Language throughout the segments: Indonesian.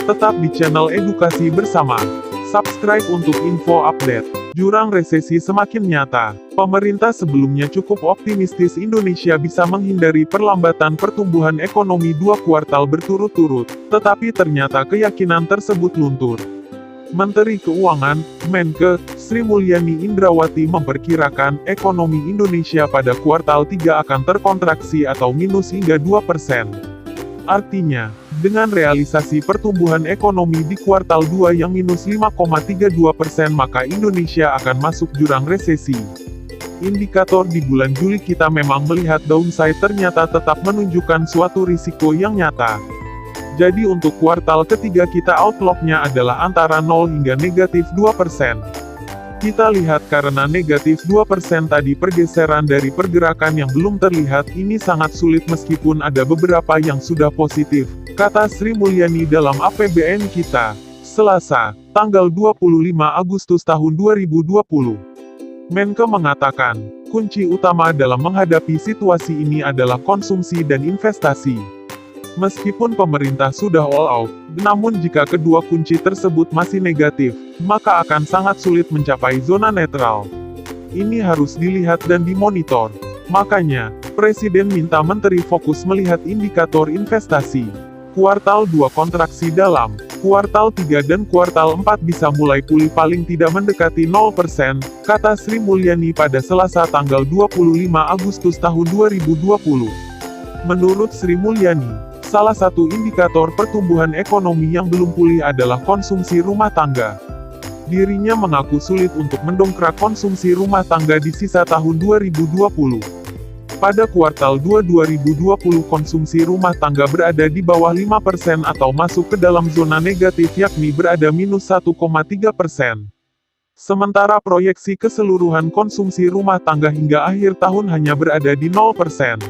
Tetap di channel Edukasi Bersama. Subscribe untuk info update. Jurang resesi semakin nyata. Pemerintah sebelumnya cukup optimistis Indonesia bisa menghindari perlambatan pertumbuhan ekonomi 2 kuartal berturut-turut, tetapi ternyata keyakinan tersebut luntur. Menteri Keuangan, Menkeu, Sri Mulyani Indrawati memperkirakan ekonomi Indonesia pada kuartal 3 akan terkontraksi atau minus hingga 2%. Artinya, dengan realisasi pertumbuhan ekonomi di kuartal 2 yang minus 5,32%, maka Indonesia akan masuk jurang resesi. Indikator di bulan Juli kita memang melihat downside ternyata tetap menunjukkan suatu risiko yang nyata. Jadi untuk kuartal ketiga kita outlook-nya adalah antara 0 hingga negatif 2%. Kita lihat karena negatif 2% tadi pergeseran dari pergerakan yang belum terlihat ini sangat sulit meskipun ada beberapa yang sudah positif, kata Sri Mulyani dalam APBN kita, Selasa, tanggal 25 Agustus tahun 2020. Menkeu mengatakan, kunci utama dalam menghadapi situasi ini adalah konsumsi dan investasi. Meskipun pemerintah sudah all out, namun jika kedua kunci tersebut masih negatif, maka akan sangat sulit mencapai zona netral. Ini harus dilihat dan dimonitor. Makanya, Presiden minta Menteri fokus melihat indikator investasi. Kuartal 2 kontraksi dalam, kuartal 3 dan kuartal 4 bisa mulai pulih paling tidak mendekati 0%, kata Sri Mulyani pada Selasa tanggal 25 Agustus tahun 2020. Menurut Sri Mulyani, salah satu indikator pertumbuhan ekonomi yang belum pulih adalah konsumsi rumah tangga. Dirinya mengaku sulit untuk mendongkrak konsumsi rumah tangga di sisa tahun 2020. Pada kuartal 2 2020 konsumsi rumah tangga berada di bawah 5% atau masuk ke dalam zona negatif yakni berada minus 1,3%. Sementara proyeksi keseluruhan konsumsi rumah tangga hingga akhir tahun hanya berada di 0%.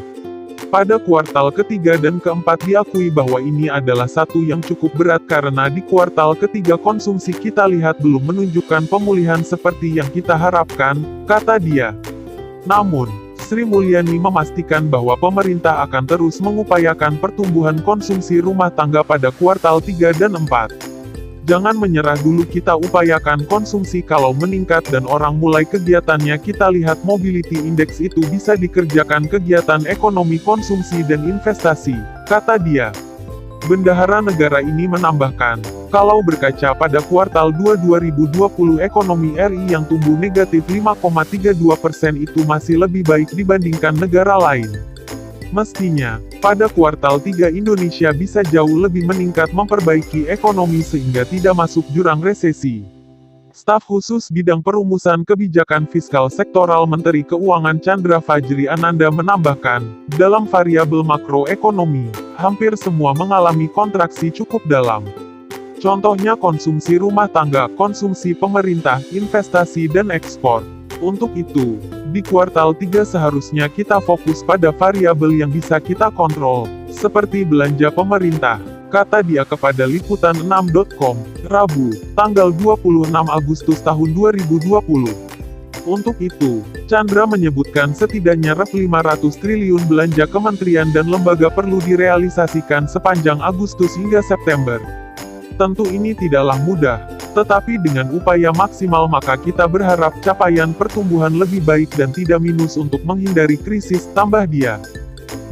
Pada kuartal ketiga dan keempat diakui bahwa ini adalah satu yang cukup berat karena di kuartal ketiga konsumsi kita lihat belum menunjukkan pemulihan seperti yang kita harapkan, kata dia. Namun, Sri Mulyani memastikan bahwa pemerintah akan terus mengupayakan pertumbuhan konsumsi rumah tangga pada kuartal 3 dan 4. Jangan menyerah dulu, kita upayakan konsumsi kalau meningkat dan orang mulai kegiatannya kita lihat mobility index itu bisa dikerjakan kegiatan ekonomi konsumsi dan investasi, kata dia. Bendahara negara ini menambahkan, kalau berkaca pada kuartal 2 2020 ekonomi RI yang tumbuh negatif 5,32% itu masih lebih baik dibandingkan negara lain. Mestinya, pada kuartal 3 Indonesia bisa jauh lebih meningkat memperbaiki ekonomi sehingga tidak masuk jurang resesi. Staf khusus bidang perumusan kebijakan fiskal sektoral Menteri Keuangan Chandra Fajri Ananda menambahkan, dalam variabel makroekonomi, hampir semua mengalami kontraksi cukup dalam. Contohnya konsumsi rumah tangga, konsumsi pemerintah, investasi dan ekspor. Untuk itu, di kuartal 3 seharusnya kita fokus pada variabel yang bisa kita kontrol, seperti belanja pemerintah, kata dia kepada Liputan6.com, Rabu, tanggal 26 Agustus tahun 2020. Untuk itu, Chandra menyebutkan setidaknya Rp 500 triliun belanja kementerian dan lembaga perlu direalisasikan sepanjang Agustus hingga September. Tentu ini tidaklah mudah, tetapi dengan upaya maksimal maka kita berharap capaian pertumbuhan lebih baik dan tidak minus untuk menghindari krisis, tambah dia.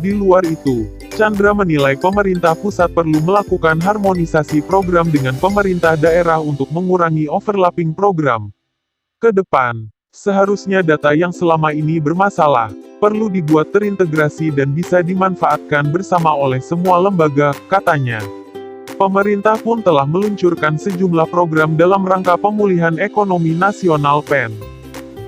Di luar itu, Chandra menilai pemerintah pusat perlu melakukan harmonisasi program dengan pemerintah daerah untuk mengurangi overlapping program. Ke depan, seharusnya data yang selama ini bermasalah, perlu dibuat terintegrasi dan bisa dimanfaatkan bersama oleh semua lembaga, katanya. Pemerintah pun telah meluncurkan sejumlah program dalam rangka pemulihan ekonomi nasional (PEN).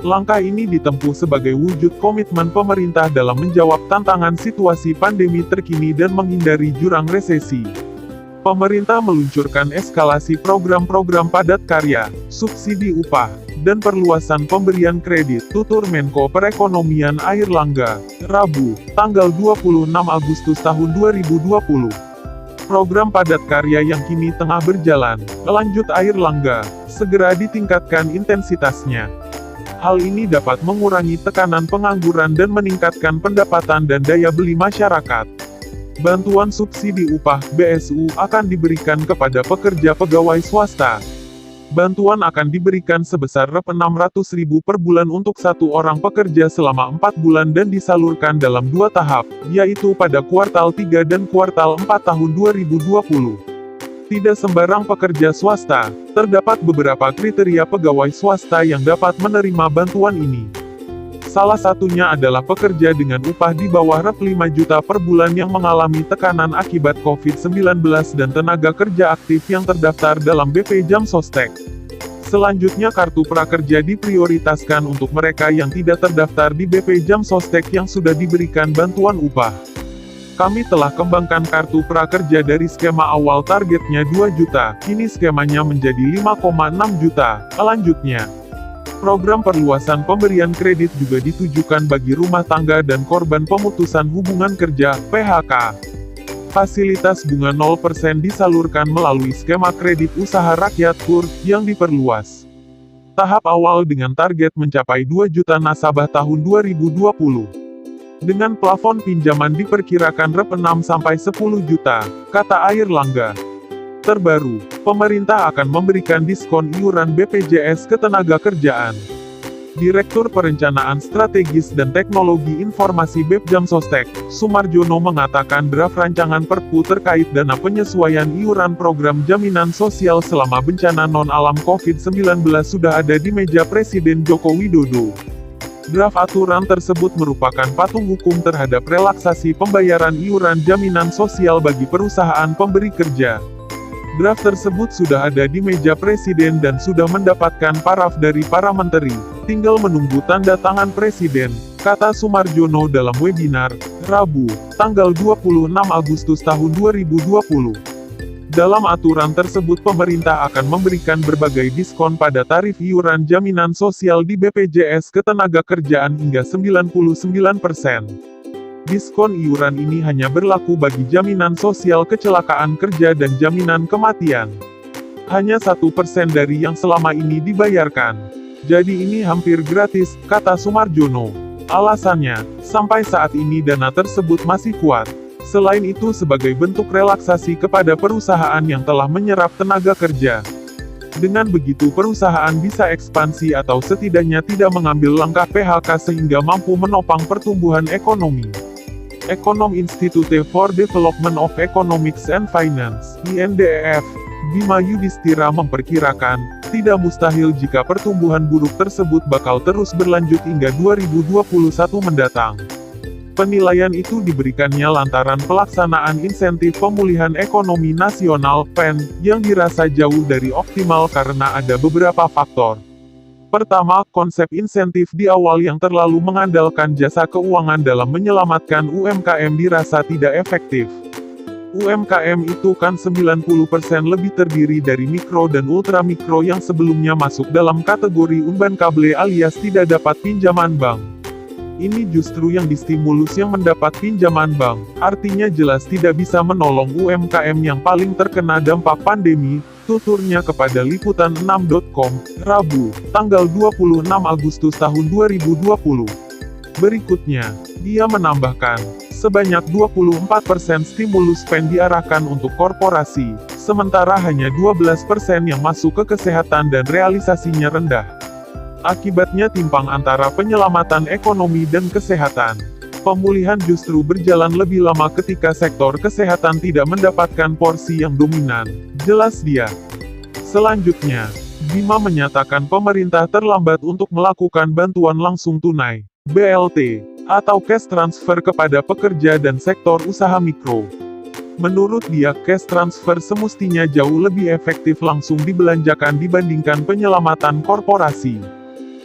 Langkah ini ditempuh sebagai wujud komitmen pemerintah dalam menjawab tantangan situasi pandemi terkini dan menghindari jurang resesi. Pemerintah meluncurkan eskalasi program-program padat karya, subsidi upah, dan perluasan pemberian kredit, tutur Menko Perekonomian Airlangga, Rabu, tanggal 26 Agustus tahun 2020. Program padat karya yang kini tengah berjalan, lanjut Airlangga, segera ditingkatkan intensitasnya. Hal ini dapat mengurangi tekanan pengangguran dan meningkatkan pendapatan dan daya beli masyarakat. Bantuan subsidi upah (BSU) akan diberikan kepada pekerja pegawai swasta. Bantuan akan diberikan sebesar Rp600.000 per bulan untuk satu orang pekerja selama 4 bulan dan disalurkan dalam 2 tahap, yaitu pada kuartal 3 dan kuartal 4 tahun 2020. Tidak sembarang pekerja swasta, terdapat beberapa kriteria pegawai swasta yang dapat menerima bantuan ini. Salah satunya adalah pekerja dengan upah di bawah Rp5 juta per bulan yang mengalami tekanan akibat COVID-19 dan tenaga kerja aktif yang terdaftar dalam BP Jam Sostek. Selanjutnya kartu prakerja diprioritaskan untuk mereka yang tidak terdaftar di BP Jam Sostek yang sudah diberikan bantuan upah. Kami telah kembangkan kartu prakerja dari skema awal targetnya 2 juta, kini skemanya menjadi 5,6 juta, lanjutnya. Program perluasan pemberian kredit juga ditujukan bagi rumah tangga dan korban pemutusan hubungan kerja, PHK. Fasilitas bunga 0% disalurkan melalui skema kredit usaha rakyat KUR, yang diperluas. Tahap awal dengan target mencapai 2 juta nasabah tahun 2020. Dengan plafon pinjaman diperkirakan Rp6-10 juta, kata Airlangga. Terbaru, pemerintah akan memberikan diskon iuran BPJS Ketenagakerjaan. Direktur Perencanaan Strategis dan Teknologi Informasi BEP Jam Sostek, Sumarjono mengatakan draft rancangan Perpu terkait dana penyesuaian iuran program jaminan sosial selama bencana non-alam COVID-19 sudah ada di meja Presiden Joko Widodo. Draft aturan tersebut merupakan patung hukum terhadap relaksasi pembayaran iuran jaminan sosial bagi perusahaan pemberi kerja. Draft tersebut sudah ada di meja Presiden dan sudah mendapatkan paraf dari para menteri, tinggal menunggu tanda tangan Presiden, kata Sumarjono dalam webinar, Rabu, tanggal 26 Agustus tahun 2020. Dalam aturan tersebut pemerintah akan memberikan berbagai diskon pada tarif iuran jaminan sosial di BPJS Ketenagakerjaan hingga 99%. Diskon iuran ini hanya berlaku bagi jaminan sosial kecelakaan kerja dan jaminan kematian. Hanya 1% dari yang selama ini dibayarkan. Jadi ini hampir gratis, kata Sumarjono. Alasannya, sampai saat ini dana tersebut masih kuat. Selain itu sebagai bentuk relaksasi kepada perusahaan yang telah menyerap tenaga kerja. Dengan begitu perusahaan bisa ekspansi atau setidaknya tidak mengambil langkah PHK sehingga mampu menopang pertumbuhan ekonomi. Ekonom Institute for Development of Economics and Finance, INDEF, Bima Yudhistira memperkirakan, tidak mustahil jika pertumbuhan buruk tersebut bakal terus berlanjut hingga 2021 mendatang. Penilaian itu diberikannya lantaran pelaksanaan insentif pemulihan ekonomi nasional, PEN, yang dirasa jauh dari optimal karena ada beberapa faktor. Pertama, konsep insentif di awal yang terlalu mengandalkan jasa keuangan dalam menyelamatkan UMKM dirasa tidak efektif. UMKM itu kan 90% lebih terdiri dari mikro dan ultramikro yang sebelumnya masuk dalam kategori unbankable alias tidak dapat pinjaman bank. Ini justru yang distimulus yang mendapat pinjaman bank, artinya jelas tidak bisa menolong UMKM yang paling terkena dampak pandemi, tuturnya kepada Liputan6.com, Rabu, tanggal 26 Agustus tahun 2020. Berikutnya, dia menambahkan, sebanyak 24% stimulus PEN diarahkan untuk korporasi, sementara hanya 12% yang masuk ke kesehatan dan realisasinya rendah. Akibatnya timpang antara penyelamatan ekonomi dan kesehatan. Pemulihan justru berjalan lebih lama ketika sektor kesehatan tidak mendapatkan porsi yang dominan, jelas dia. Selanjutnya, Bima menyatakan pemerintah terlambat untuk melakukan bantuan langsung tunai, BLT, atau cash transfer kepada pekerja dan sektor usaha mikro. Menurut dia, cash transfer semestinya jauh lebih efektif langsung dibelanjakan dibandingkan penyelamatan korporasi.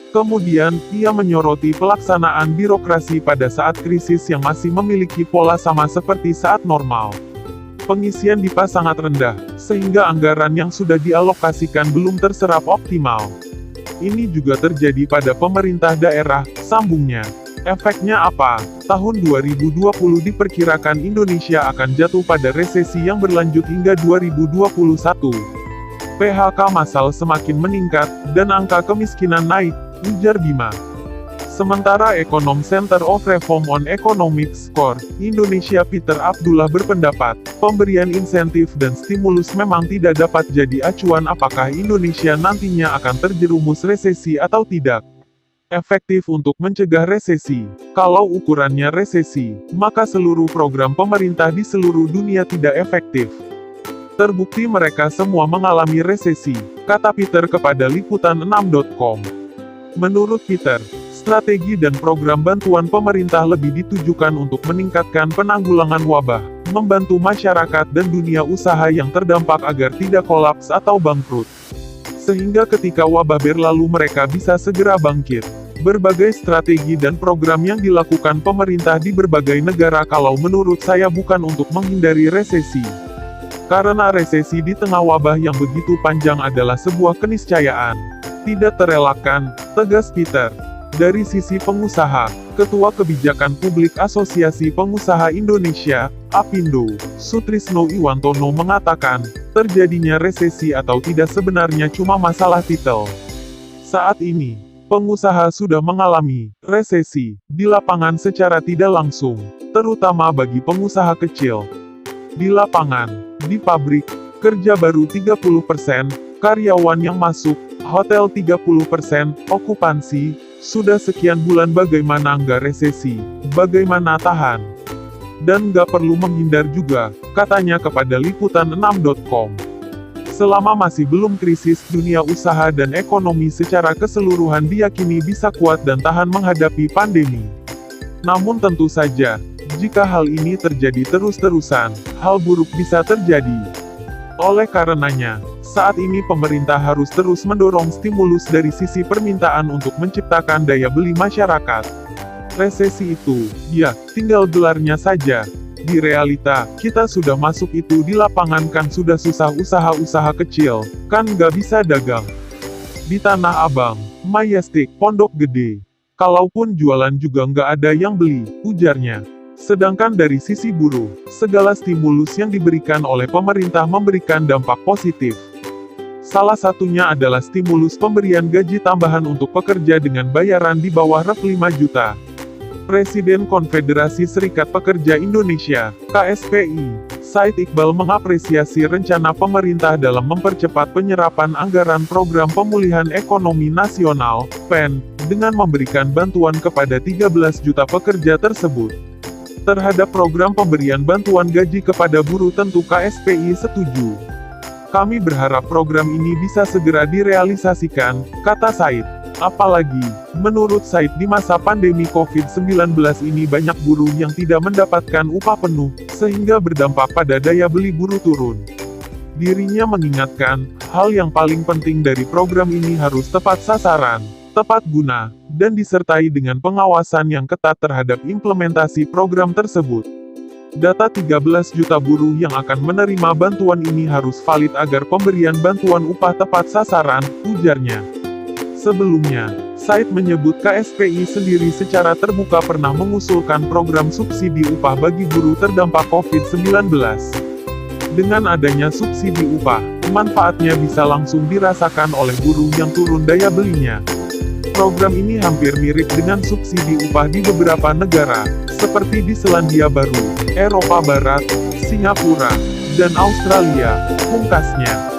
Kemudian, ia menyoroti pelaksanaan birokrasi pada saat krisis yang masih memiliki pola sama seperti saat normal. Pengisian DIPA sangat rendah, sehingga anggaran yang sudah dialokasikan belum terserap optimal. Ini juga terjadi pada pemerintah daerah, sambungnya. Efeknya apa? Tahun 2020 diperkirakan Indonesia akan jatuh pada resesi yang berlanjut hingga 2021. PHK massal semakin meningkat, dan angka kemiskinan naik, ujar Bima. Sementara Ekonom Center of Reform on Economics, KOR, Indonesia Peter Abdullah berpendapat, pemberian insentif dan stimulus memang tidak dapat jadi acuan apakah Indonesia nantinya akan terjerumus resesi atau tidak. Efektif untuk mencegah resesi. Kalau ukurannya resesi, maka seluruh program pemerintah di seluruh dunia tidak efektif. Terbukti mereka semua mengalami resesi, kata Peter kepada Liputan6.com. Menurut Peter, strategi dan program bantuan pemerintah lebih ditujukan untuk meningkatkan penanggulangan wabah, membantu masyarakat dan dunia usaha yang terdampak agar tidak kolaps atau bangkrut. Sehingga ketika wabah berlalu mereka bisa segera bangkit. Berbagai strategi dan program yang dilakukan pemerintah di berbagai negara kalau menurut saya bukan untuk menghindari resesi. Karena resesi di tengah wabah yang begitu panjang adalah sebuah keniscayaan. Tidak terelakkan, tegas Peter. Dari sisi pengusaha, Ketua Kebijakan Publik Asosiasi Pengusaha Indonesia, APindo, Sutrisno Iwantono mengatakan, terjadinya resesi atau tidak sebenarnya cuma masalah titel. Saat ini, pengusaha sudah mengalami resesi di lapangan secara tidak langsung, terutama bagi pengusaha kecil. Di lapangan, di pabrik, kerja baru 30%, karyawan yang masuk, hotel 30%, okupansi, sudah sekian bulan bagaimana nggak resesi, bagaimana tahan? Dan nggak perlu menghindar juga, katanya kepada Liputan6.com. Selama masih belum krisis, dunia usaha dan ekonomi secara keseluruhan diyakini bisa kuat dan tahan menghadapi pandemi. Namun tentu saja, jika hal ini terjadi terus-terusan, hal buruk bisa terjadi. Oleh karenanya, saat ini pemerintah harus terus mendorong stimulus dari sisi permintaan untuk menciptakan daya beli masyarakat. Resesi itu, ya, tinggal gelarnya saja. Di realita, kita sudah masuk itu di lapangan kan sudah susah usaha-usaha kecil, kan nggak bisa dagang. Di Tanah Abang, Majestic, Pondok Gede. Kalaupun jualan juga nggak ada yang beli, ujarnya. Sedangkan dari sisi buruh, segala stimulus yang diberikan oleh pemerintah memberikan dampak positif. Salah satunya adalah stimulus pemberian gaji tambahan untuk pekerja dengan bayaran di bawah rp 5 juta. Presiden Konfederasi Serikat Pekerja Indonesia, KSPI, Said Iqbal mengapresiasi rencana pemerintah dalam mempercepat penyerapan anggaran Program Pemulihan Ekonomi Nasional, PEN, dengan memberikan bantuan kepada 13 juta pekerja tersebut. Terhadap program pemberian bantuan gaji kepada buruh tentu KSPI setuju. Kami berharap program ini bisa segera direalisasikan, kata Said. Apalagi, menurut Said di masa pandemi COVID-19 ini banyak buruh yang tidak mendapatkan upah penuh, sehingga berdampak pada daya beli buruh turun. Dirinya mengingatkan, hal yang paling penting dari program ini harus tepat sasaran, tepat guna, dan disertai dengan pengawasan yang ketat terhadap implementasi program tersebut. Data 13 juta buruh yang akan menerima bantuan ini harus valid agar pemberian bantuan upah tepat sasaran, ujarnya. Sebelumnya, Said menyebut KSPI sendiri secara terbuka pernah mengusulkan program subsidi upah bagi buruh terdampak COVID-19. Dengan adanya subsidi upah, manfaatnya bisa langsung dirasakan oleh buruh yang turun daya belinya. Program ini hampir mirip dengan subsidi upah di beberapa negara, seperti di Selandia Baru, Eropa Barat, Singapura, dan Australia, pungkasnya.